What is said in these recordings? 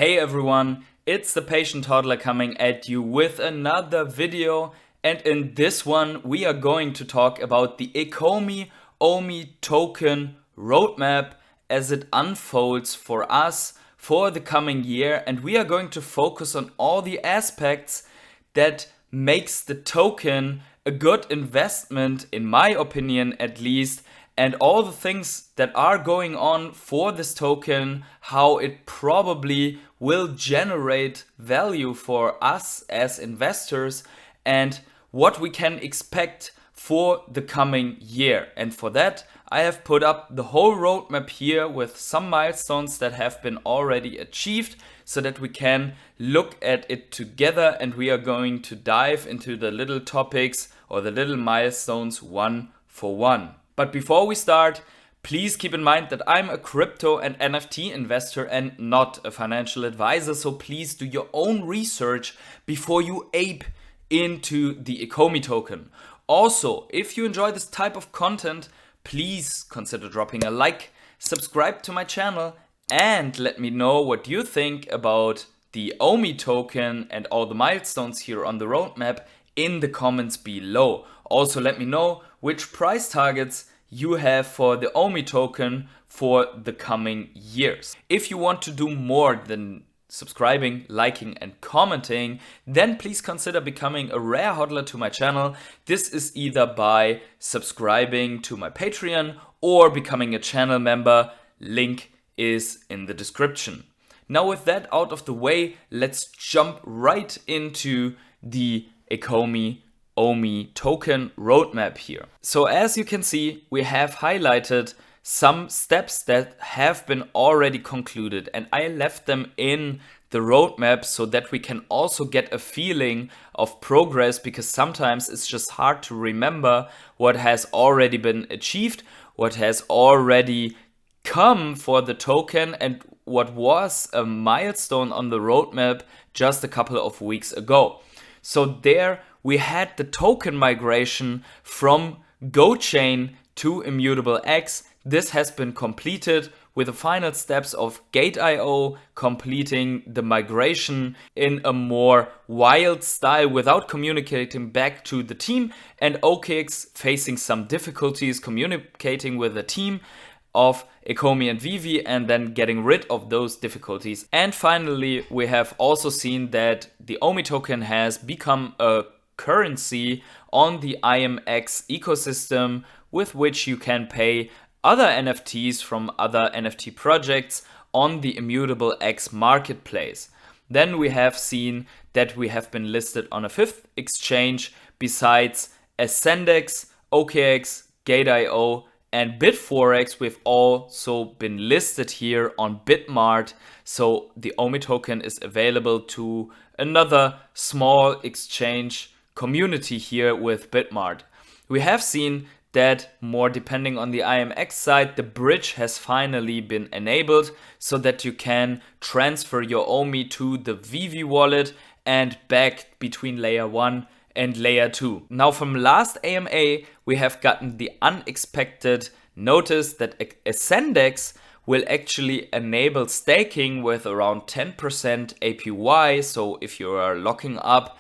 Hey everyone, it's the patient hodler coming at you with another video, and in this one we are going to talk about the Ecomi OMI token roadmap as it unfolds for us for the coming year, and we are going to focus on all the aspects that makes the token a good investment, in my opinion at least, and all the things that are going on for this token, how it probably will generate value for us as investors, and what we can expect for the coming year. And for that, I have put up the whole roadmap here with some milestones that have been already achieved so that we can look at it together, and we are going to dive into the little topics or the little milestones one for one. But before we start, please keep in mind that I'm a crypto and NFT investor and not a financial advisor, so please do your own research before you ape into the Ecomi token. Also, if you enjoy this type of content, please consider dropping a like, subscribe to my channel, and let me know what you think about the OMI token and all the milestones here on the roadmap in the comments below. Also, let me know which price targets you have for the OMI token for the coming years. If you want to do more than subscribing, liking, and commenting, then please consider becoming a rare hodler to my channel. This is either by subscribing to my Patreon or becoming a channel member. Link is in the description. Now with that out of the way, let's jump right into the Ecomi OMI token roadmap here. So as you can see, we have highlighted some steps that have been already concluded, and I left them in the roadmap so that we can also get a feeling of progress, because sometimes it's just hard to remember what has already been achieved, what has already come for the token, and what was a milestone on the roadmap just a couple of weeks ago. So there we had the token migration from GoChain to Immutable X. This has been completed with the final steps of Gate.io completing the migration in a more wild style without communicating back to the team, and OKX facing some difficulties communicating with the team of Ecomi and Veve and then getting rid of those difficulties. And finally, we have also seen that the OMI token has become a currency on the IMX ecosystem with which you can pay other NFTs from other NFT projects on the Immutable X marketplace. Then we have seen that we have been listed on a fifth exchange besides Ascendex, OKX, Gate.io, and Bitforex. We've also been listed here on Bitmart, so the OMI token is available to another small exchange community here with Bitmart. We have seen that, more depending on the IMX side, the bridge has finally been enabled so that you can transfer your OMI to the Veve wallet and back between layer 1 and layer 2. Now from last AMA, we have gotten the unexpected notice that Ascendex will actually enable staking with around 10% APY. So if you are locking up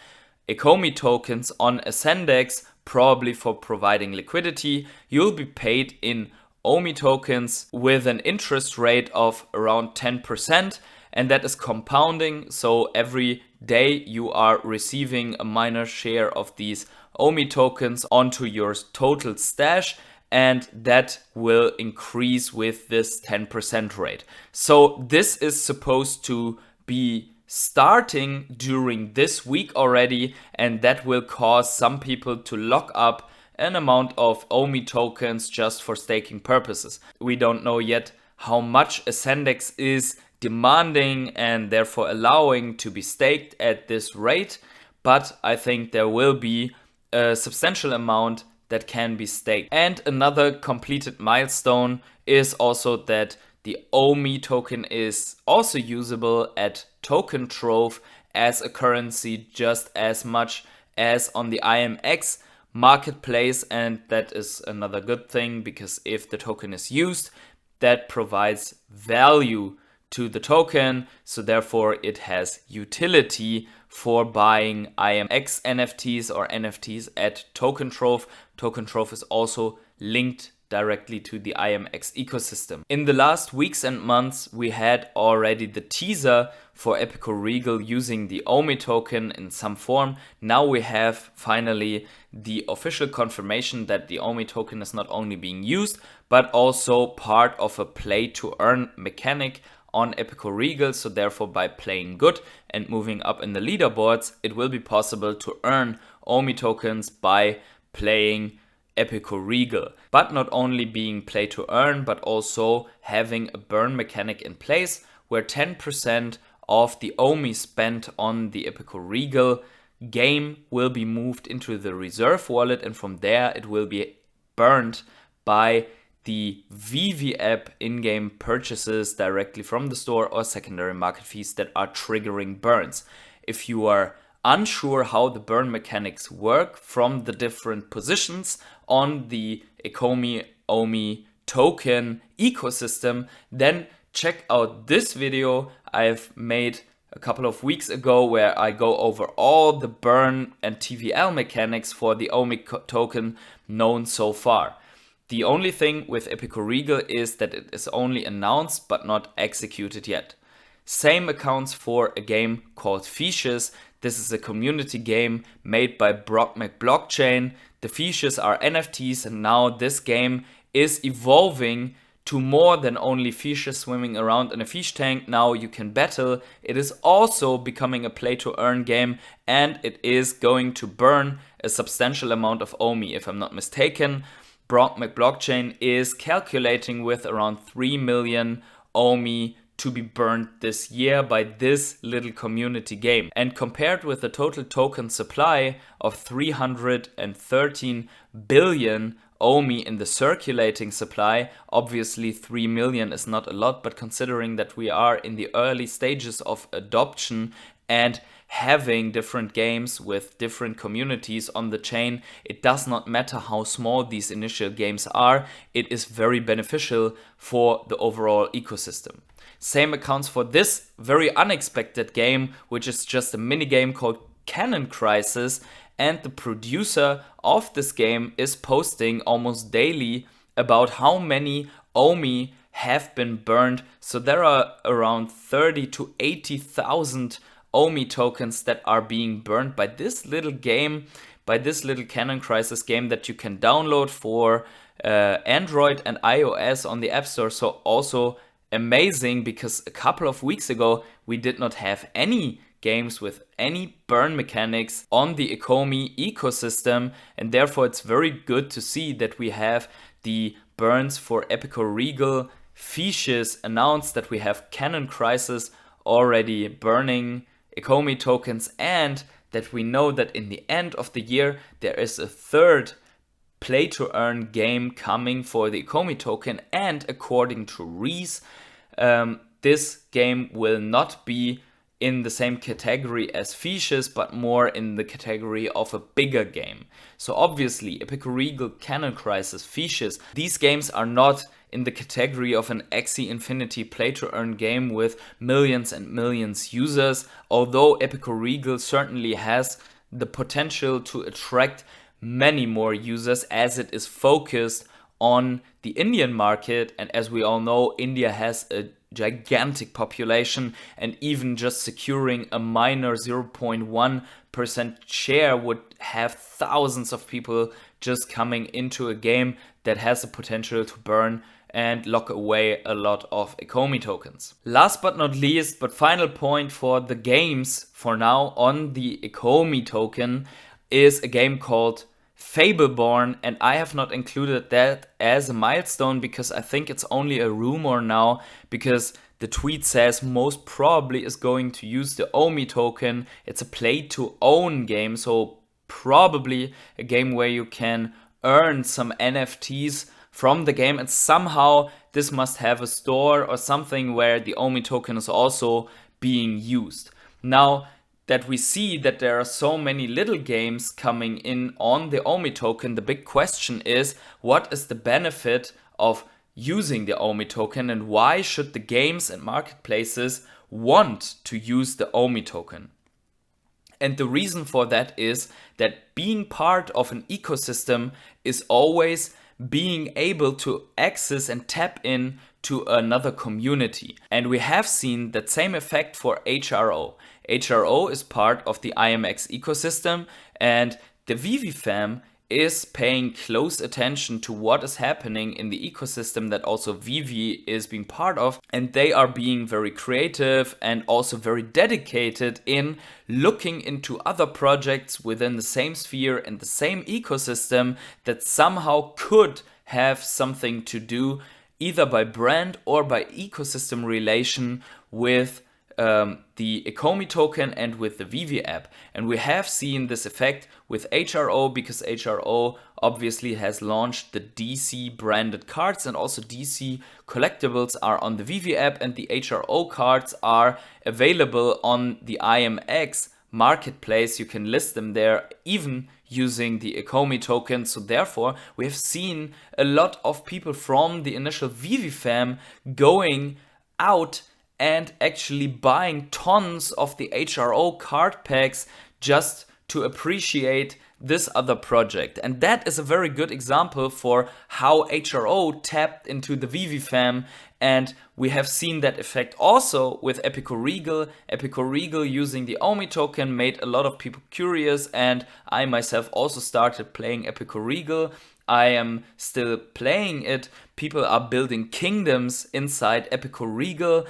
Ecomi tokens on Ascendex, probably for providing liquidity, you'll be paid in OMI tokens with an interest rate of around 10%, and that is compounding. So every day you are receiving a minor share of these OMI tokens onto your total stash, and that will increase with this 10% rate. So this is supposed to be starting during this week already, and that will cause some people to lock up an amount of OMI tokens just for staking purposes. We don't know yet how much Ascendex is demanding and therefore allowing to be staked at this rate, but I think there will be a substantial amount that can be staked. And another completed milestone is also that the OMI token is also usable at Token Trove as a currency just as much as on the IMX marketplace, and that is another good thing, because if the token is used, that provides value to the token, so therefore it has utility for buying IMX NFTs or NFTs at Token Trove. Token Trove is also linked directly to the IMX ecosystem. In the last weeks and months, we had already the teaser for Epiko Regal using the OMI token in some form. Now we have finally the official confirmation that the OMI token is not only being used, but also part of a play to earn mechanic on Epiko Regal. So therefore, by playing good and moving up in the leaderboards, it will be possible to earn OMI tokens by playing Epiko Regal, but not only being play to earn, but also having a burn mechanic in place where 10% of the OMI spent on the Epiko Regal game will be moved into the reserve wallet, and from there it will be burned by the Veve app in-game purchases directly from the store or secondary market fees that are triggering burns. If you are unsure how the burn mechanics work from the different positions on the Ecomi OMI token ecosystem, then check out this video I've made a couple of weeks ago where I go over all the burn and TVL mechanics for the OMI token known so far. The only thing with Epiko Regal is that it is only announced but not executed yet. Same accounts for a game called Fishes. This is a community game made by Brockmac Blockchain. The fishes are NFTs, and now this game is evolving to more than only fishes swimming around in a fish tank. Now you can battle. It is also becoming a play to earn game, and it is going to burn a substantial amount of OMI, if I'm not mistaken. Brockmac Blockchain is calculating with around 3 million OMI to be burned this year by this little community game. And compared with the total token supply of 313 billion OMI in the circulating supply, obviously 3 million is not a lot, but considering that we are in the early stages of adoption and having different games with different communities on the chain, it does not matter how small these initial games are, it is very beneficial for the overall ecosystem. Same accounts for this very unexpected game, which is just a mini game called Cannon Crisis, and the producer of this game is posting almost daily about how many OMI have been burned. So there are around 30 to 80,000 OMI tokens that are being burned by this little game, by this little Cannon Crisis game that you can download for Android and iOS on the App Store. So also amazing, because a couple of weeks ago we did not have any games with any burn mechanics on the Ecomi ecosystem, and therefore it's very good to see that we have the burns for Epiko Regal Fishes announced, that we have Cannon Crisis already burning Ecomi tokens, and that we know that in the end of the year there is a third play to earn game coming for the Ecomi token. And according to Reese, this game will not be in the same category as Fishes, but more in the category of a bigger game. So obviously Epiko Regal, Cannon Crisis, Fishes, these games are not in the category of an Axie Infinity play to earn game with millions and millions users, although Epiko Regal certainly has the potential to attract many more users as it is focused on the Indian market. And as we all know, India has a gigantic population, and even just securing a minor 0.1% share would have thousands of people just coming into a game that has the potential to burn and lock away a lot of Ecomi tokens. Last but not least, but final point for the games for now on the Ecomi token is a game called Fableborn, and I have not included that as a milestone because I think it's only a rumor now, because the tweet says most probably is going to use the OMI token. It's a play to own game, so probably a game where you can earn some NFTs from the game, and somehow this must have a store or something where the OMI token is also being used. Now that we see that there are so many little games coming in on the OMI token, the big question is, what is the benefit of using the OMI token, and why should the games and marketplaces want to use the OMI token? And the reason for that is that being part of an ecosystem is always being able to access and tap in to another community. And we have seen that same effect for HRO. HRO is part of the IMX ecosystem, and the Veve fam is paying close attention to what is happening in the ecosystem that also Veve is being part of, and they are being very creative and also very dedicated in looking into other projects within the same sphere and the same ecosystem that somehow could have something to do either by brand or by ecosystem relation with the Ecomi token and with the Veve app. And we have seen this effect with HRO because HRO obviously has launched the DC branded cards, and also DC collectibles are on the Veve app, and the HRO cards are available on the IMX marketplace. You can list them there even using the Ecomi token. So therefore we have seen a lot of people from the initial Veve fam going out and actually buying tons of the HRO card packs just to appreciate this other project. And that is a very good example for how HRO tapped into the Veve fam, and we have seen that effect also with Epiko Regal. Epiko Regal using the OMI token made a lot of people curious, and I myself also started playing Epiko Regal. I am still playing it. People are building kingdoms inside Epiko Regal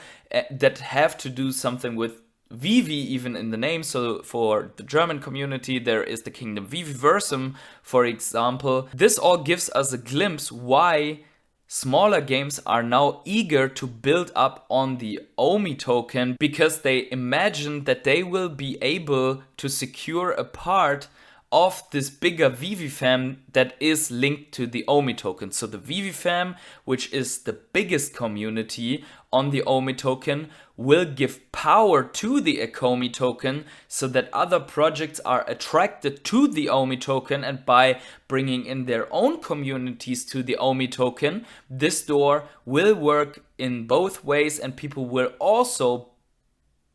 that have to do something with Veve even in the name. So for the German community, there is the kingdom Viveversum, for example. This all gives us a glimpse why smaller games are now eager to build up on the OMI token, because they imagine that they will be able to secure a part of this bigger Veve fam that is linked to the OMI token. So the Veve fam, which is the biggest community on the OMI token, will give power to the Ecomi token so that other projects are attracted to the OMI token, and by bringing in their own communities to the OMI token, this door will work in both ways, and people will also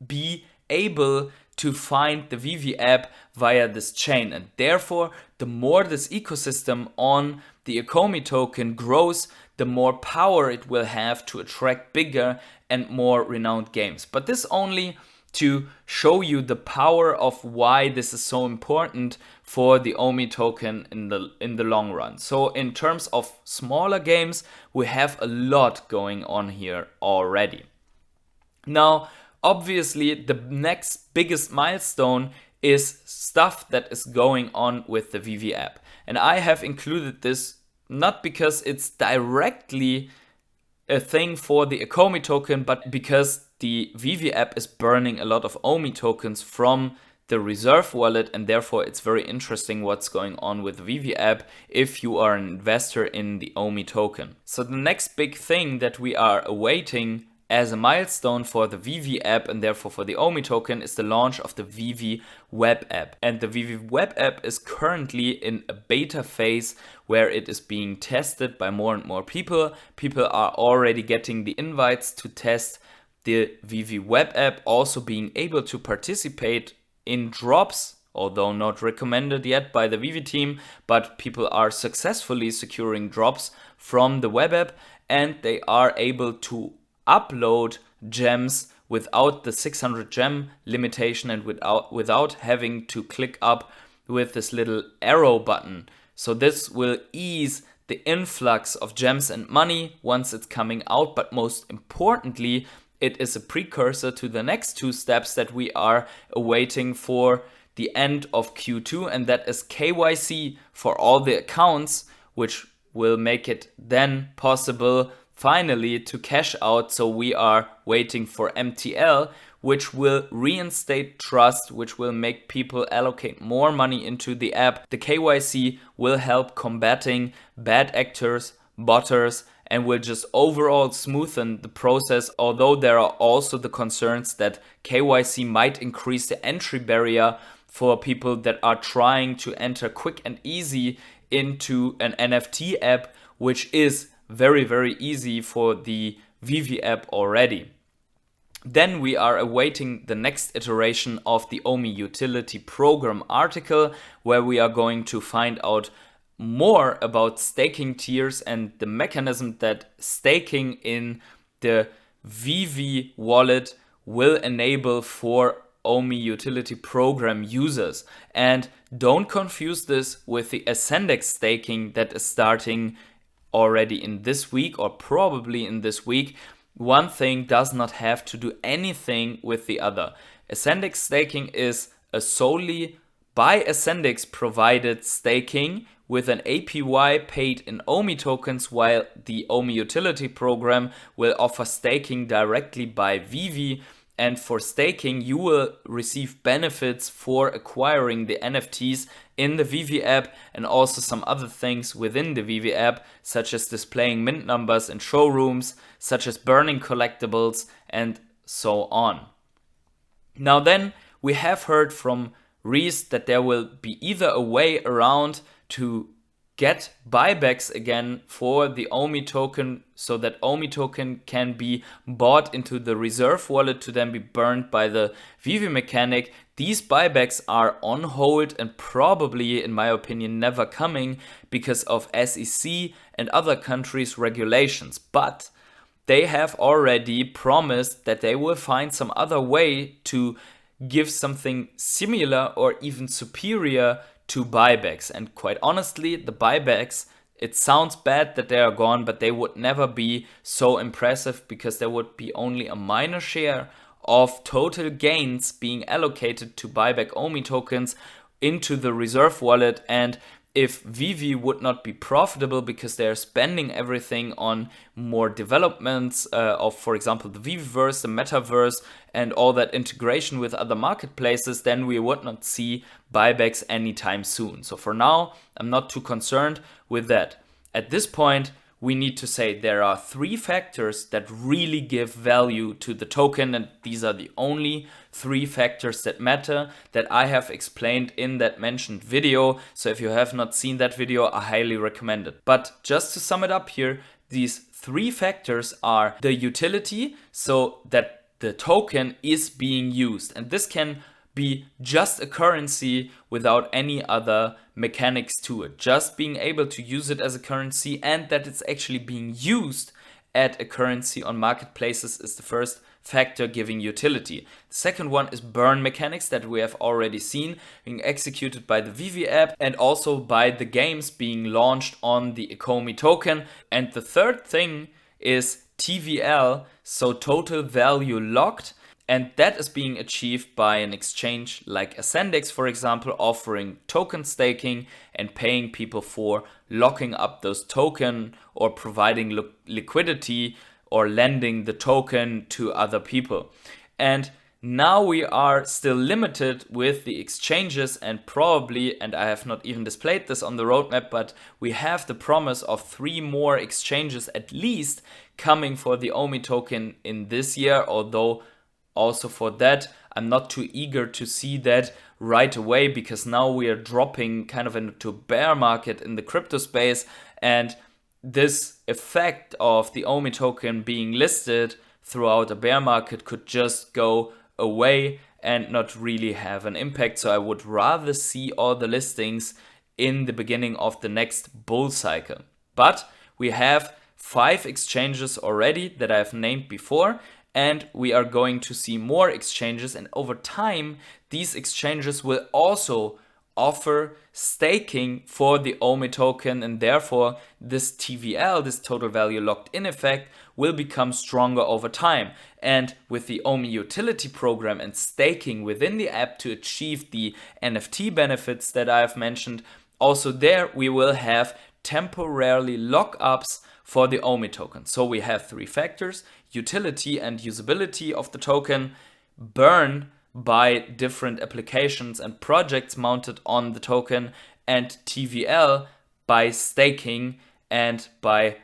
be able to find the Veve app via this chain. And therefore, the more this ecosystem on the Ecomi token grows, the more power it will have to attract bigger and more renowned games. But this only to show you the power of why this is so important for the OMI token in the long run. So in terms of smaller games, we have a lot going on here already. Now, obviously, the next biggest milestone is stuff that is going on with the Veve app. And I have included this not because it's directly a thing for the Ecomi token, but because the Veve app is burning a lot of OMI tokens from the reserve wallet, and therefore it's very interesting what's going on with the Veve app if you are an investor in the OMI token. So the next big thing that we are awaiting as a milestone for the Veve app and therefore for the OMI token is the launch of the Veve web app. And the Veve web app is currently in a beta phase where it is being tested by more and more people. People are already getting the invites to test the Veve web app, also being able to participate in drops, although not recommended yet by the Veve team, but people are successfully securing drops from the web app, and they are able to upload gems without the 600 gem limitation and without having to click up with this little arrow button. So this will ease the influx of gems and money once it's coming out, but most importantly, it is a precursor to the next two steps that we are awaiting for the end of Q2, and that is KYC for all the accounts, which will make it then possible finally to cash out. So we are waiting for MTL, which will reinstate trust, which will make people allocate more money into the app. The KYC will help combating bad actors, botters, and will just overall smoothen the process, although there are also the concerns that KYC might increase the entry barrier for people that are trying to enter quick and easy into an NFT app, which is very, very easy for the Veve app already. Then we are awaiting the next iteration of the Omi utility program article, where we are going to find out more about staking tiers and the mechanism that staking in the Veve wallet will enable for Omi utility program users. And don't confuse this with the Ascendex staking that is starting already in this week, or probably in this week. One thing does not have to do anything with the other. Ascendex staking is a solely by Ascendex provided staking with an APY paid in Omi tokens, while the Omi utility program will offer staking directly by Veve. And for staking, you will receive benefits for acquiring the NFTs in the Veve app, and also some other things within the Veve app, such as displaying mint numbers in showrooms, such as burning collectibles, and so on. Now then, we have heard from Reese that there will be either a way around to get buybacks again for the Omi token, so that Omi token can be bought into the reserve wallet to then be burned by the Veve mechanic. These buybacks are on hold and probably, in my opinion, never coming because of SEC and other countries' regulations. But they have already promised that they will find some other way to give something similar or even superior to buybacks. And quite honestly, the buybacks, it sounds bad that they are gone, but they would never be so impressive because there would be only a minor share of total gains being allocated to buyback Omi tokens into the reserve wallet. And if Veve would not be profitable because they're spending everything on more developments of, for example, the Veveverse, the Metaverse, and all that integration with other marketplaces, then we would not see buybacks anytime soon. So for now, I'm not too concerned with that. At this point, we need to say there are 3 factors that really give value to the token, and these are the only 3 factors that matter that I have explained in that mentioned video. So if you have not seen that video, I highly recommend it. But just to sum it up here, these 3 factors are the utility, so that the token is being used, and this can be just a currency without any other mechanics to it. Just being able to use it as a currency and that it's actually being used at a currency on marketplaces is the first factor giving utility. The second one is burn mechanics that we have already seen being executed by the Veve app and also by the games being launched on the Ecomi token. And the third thing is TVL, so total value locked. And that is being achieved by an exchange like Ascendex, for example, offering token staking and paying people for locking up those tokens or providing liquidity or lending the token to other people. And now we are still limited with the exchanges, and probably, and I have not even displayed this on the roadmap, but we have the promise of 3 more exchanges at least coming for the Omi token in this year, although also for that, I'm not too eager to see that right away, because now we are dropping kind of into bear market in the crypto space, and this effect of the Omi token being listed throughout a bear market could just go away and not really have an impact. So I would rather see all the listings in the beginning of the next bull cycle. But we have 5 exchanges already that I've named before, and we are going to see more exchanges, and over time these exchanges will also offer staking for the Omi token, and therefore this TVL, this total value locked in effect, will become stronger over time. And with the Omi utility program and staking within the app to achieve the NFT benefits that I've mentioned, also there we will have temporarily lockups for the Omi token. So we have 3 factors: utility and usability of the token, burn by different applications and projects mounted on the token, and TVL by staking and by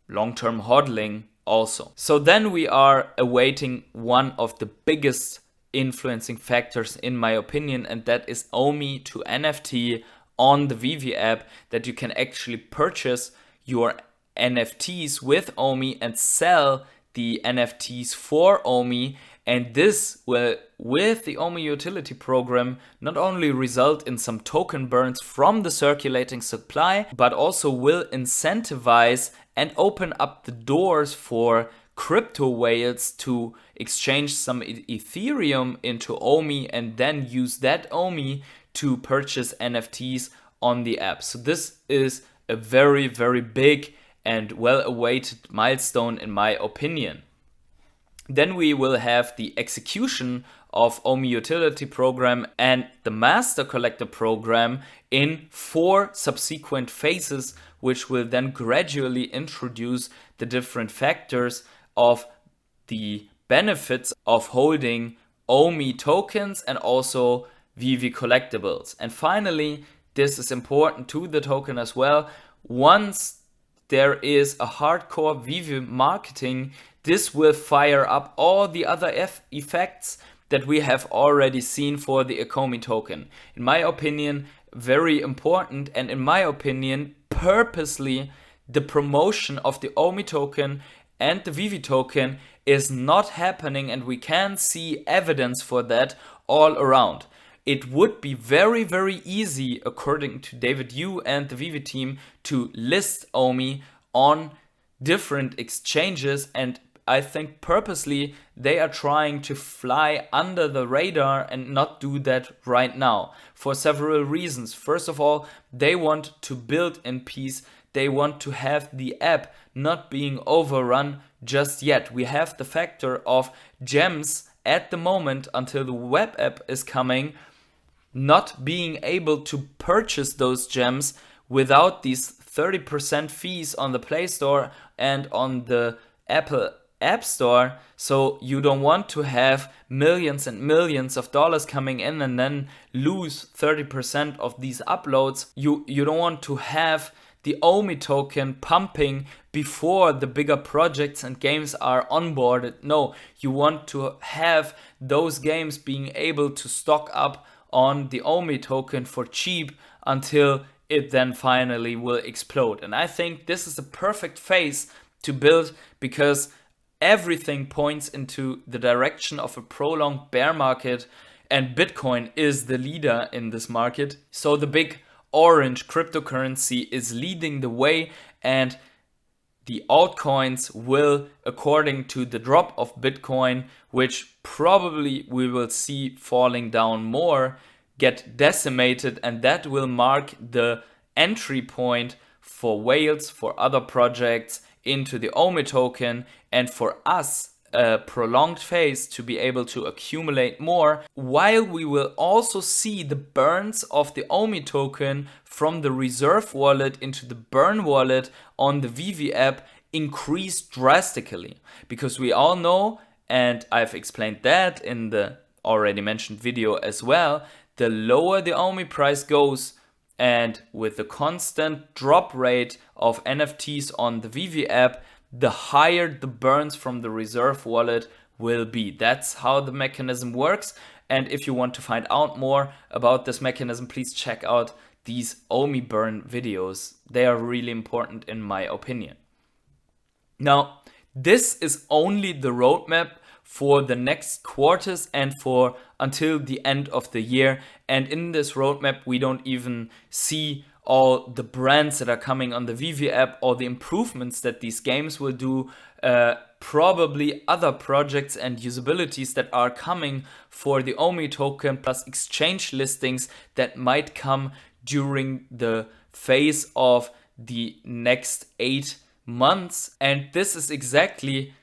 long-term hodling also. So then we are awaiting one of the biggest influencing factors in my opinion, and that is Omi to NFT on the Veve app, that you can actually purchase your NFTs with Omi and sell the NFTs for Omi. And this will, with the Omi utility program, not only result in some token burns from the circulating supply, but also will incentivize and open up the doors for crypto whales to exchange some Ethereum into Omi and then use that Omi to purchase NFTs on the app. So this is a very, very big and well-awaited milestone in my opinion. Then we will have the execution of Omi utility program and the master collector program in 4 subsequent phases, which will then gradually introduce the different factors of the benefits of holding Omi tokens and also Veve collectibles. And finally, this is important to the token as well. Once there is a hardcore Veve marketing, this will fire up all the other effects that we have already seen for the Ecomi token. In my opinion, very important, and in my opinion, purposely the promotion of the Omi token and the Veve token is not happening, and we can see evidence for that all around. It would be very, very easy, according to David Yu and the Veve team, to list Omi on different exchanges, and I think purposely they are trying to fly under the radar and not do that right now for several reasons. First of all, they want to build in peace. They want to have the app not being overrun just yet. We have the factor of gems at the moment until the web app is coming, not being able to purchase those gems without these 30% fees on the Play Store and on the Apple App Store. So you don't want to have millions and millions of dollars coming in and then lose 30% of these uploads. You don't want to have the Omi token pumping before the bigger projects and games are onboarded. No, you want to have those games being able to stock up on the Omi token for cheap until it then finally will explode. And I think this is the perfect phase to build, because everything points into the direction of a prolonged bear market, and Bitcoin is the leader in this market. So the big orange cryptocurrency is leading the way, and the altcoins will, according to the drop of Bitcoin, which probably we will see falling down more, get decimated, and that will mark the entry point for whales, for other projects into the Omi token, and for us a prolonged phase to be able to accumulate more, while we will also see the burns of the Omi token from the reserve wallet into the burn wallet on the Veve app increase drastically. Because we all know, and I've explained that in the already mentioned video as well, the lower the Omi price goes, and with the constant drop rate of NFTs on the Veve app, the higher the burns from the reserve wallet will be. That's how the mechanism works. And if you want to find out more about this mechanism, please check out these Omi burn videos. They are really important in my opinion. Now, this is only the roadmap for the next quarters and for until the end of the year. And in this roadmap, we don't even see all the brands that are coming on the Veve app or the improvements that these games will do, probably other projects and usabilities that are coming for the Omi token, plus exchange listings that might come during the phase of the next 8 months. And this is exactly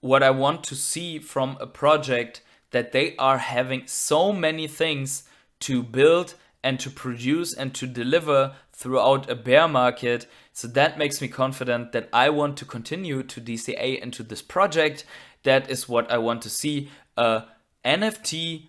what I want to see from a project, that they are having so many things to build and to produce and to deliver throughout a bear market. So that makes me confident that I want to continue to DCA into this project. That is what I want to see, a NFT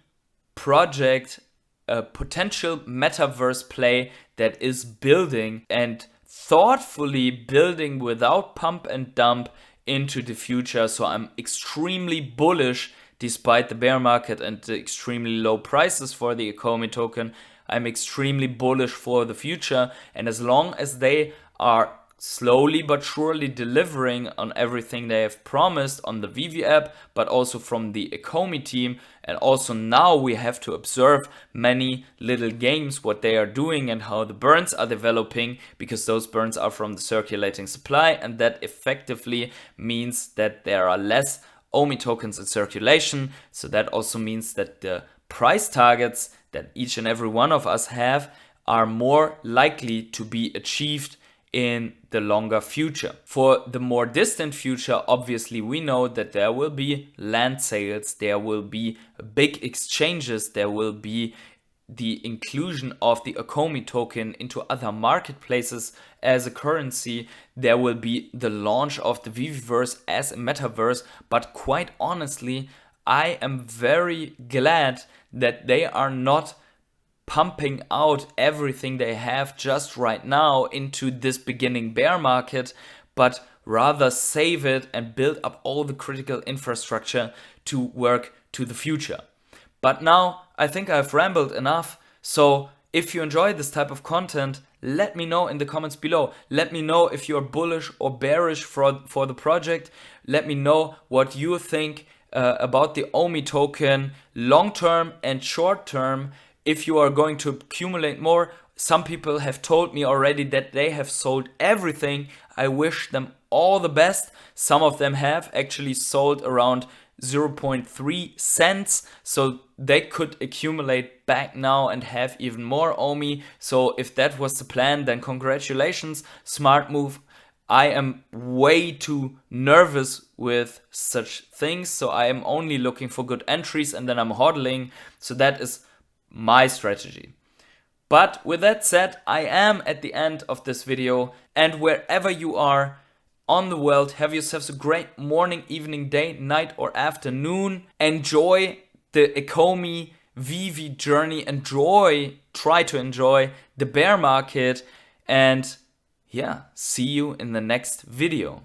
project, a potential metaverse play that is building and thoughtfully building without pump and dump into the future. So I'm extremely bullish despite the bear market and the extremely low prices for the Ecomi token. I'm extremely bullish for the future, and as long as they are slowly but surely delivering on everything they have promised on the Veve app, but also from the Ecomi team. And also now we have to observe many little games, what they are doing and how the burns are developing, because those burns are from the circulating supply, and that effectively means that there are less OMI tokens in circulation. So that also means that the price targets that each and every one of us have are more likely to be achieved in the longer future. For the more distant future, obviously we know that there will be land sales, there will be big exchanges, there will be the inclusion of the Ecomi token into other marketplaces as a currency, there will be the launch of the Veveverse as a metaverse. But quite honestly, I am very glad that they are not pumping out everything they have just right now into this beginning bear market, but rather save it and build up all the critical infrastructure to work to the future. But now I think I've rambled enough. So if you enjoy this type of content, let me know in the comments below. Let me know if you're bullish or bearish for the project. Let me know what you think about the OMI token long term and short term. If you are going to accumulate more, some people have told me already that they have sold everything. I wish them all the best. Some of them have actually sold around 0.3 cents, so they could accumulate back now and have even more OMI. So if that was the plan, then congratulations, smart move. I am way too nervous with such things, so I am only looking for good entries and then I'm hodling. So that is my strategy. But with that said, I am at the end of this video, and wherever you are on the world, have yourselves a great morning, evening, day, night or afternoon. Enjoy the Ecomi Veve journey, try to enjoy the bear market, and yeah, see you in the next video.